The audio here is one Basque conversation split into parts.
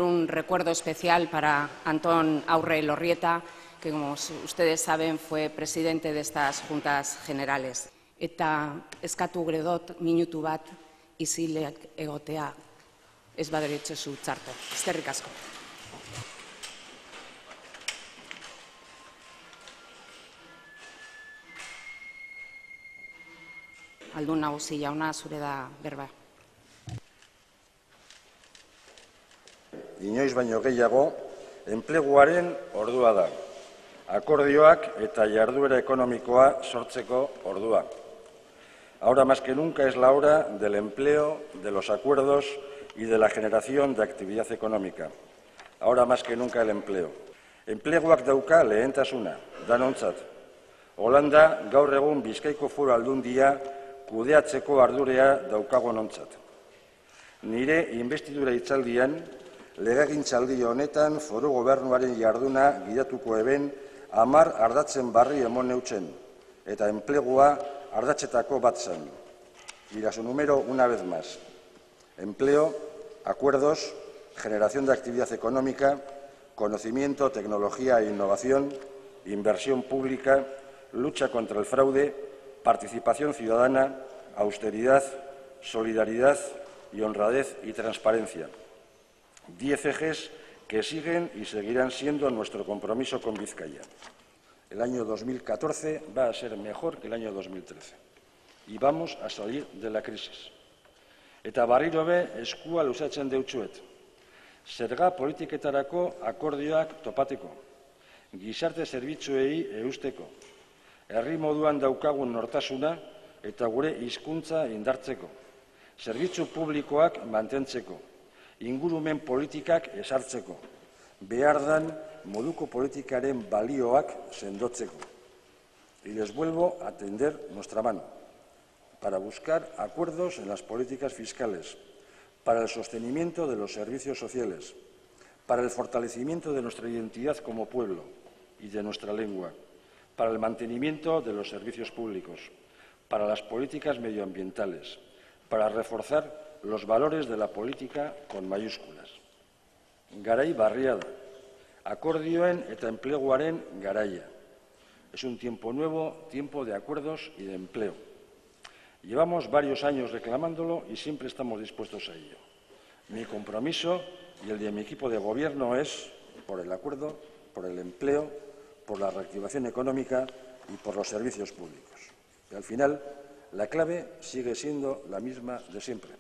hacer un recuerdo especial para Antón Aurre Elorrieta, que, como ustedes saben, fue presidente de estas Juntas Generales. Eta eskatu gure dut minutu bat isileak egotea ez baderitzozu txarto. Eskerrik asko. Aldun Nagusi jauna, zure da berba. Inoiz baino gehiago, enpleguaren ordua da. Akordioak eta jarduera ekonomikoa sortzeko ordua. Ahora más que nunca es la hora del empleo, de los acuerdos y de la generación de actividad económica. Ahora más que nunca el empleo. Enpleguak dauka lehentasuna, danontzat. Holanda gaur egun Bizkaiko Foru Aldundia kudeatzeko ardurea daukagonontzat. Nire investidura hitzaldian, legegintzaldi honetan foru gobernuaren jarduna gidatuko eben 10 ardatzen barri emon neutzen, eta enplegua ardatzetako bat zen. Y a su número, una vez más: empleo, acuerdos, generación de actividad económica, conocimiento, tecnología e innovación, inversión pública, lucha contra el fraude, participación ciudadana, austeridad, solidaridad y honradez y transparencia. 10 ejes que siguen y seguirán siendo nuestro compromiso con Bizkaia. El año 2014 va a ser mejor que el año 2013 y vamos a salir de la crisis. Eta barriro be eskua luzatzen deutsuet. Zerga politiketarako akordioak topateko, gizarte zerbitzuei eusteko, herri moduan daukagun nortasuna eta gure hizkuntza indartzeko, zerbitzu publikoak mantentzeko, ingurumen politikak esartzeko, behar dan moduko politikaren balioak sendotzeko. Y les vuelvo a tender nuestra mano para buscar acuerdos en las políticas fiscales, para el sostenimiento de los servicios sociales, para el fortalecimiento de nuestra identidad como pueblo y de nuestra lengua, para el mantenimiento de los servicios públicos, para las políticas medioambientales, para reforzar los valores de la política con mayúsculas. Garai barria da, akordioen eta enpleguaren garaia. Es un tiempo nuevo, tiempo de acuerdos y de empleo. Llevamos varios años reclamándolo y siempre estamos dispuestos a ello. Mi compromiso y el de mi equipo de gobierno es por el acuerdo, por el empleo, por la reactivación económica y por los servicios públicos. Y al final, la clave sigue siendo la misma de siempre: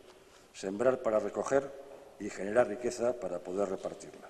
sembrar para recoger y generar riqueza para poder repartirla.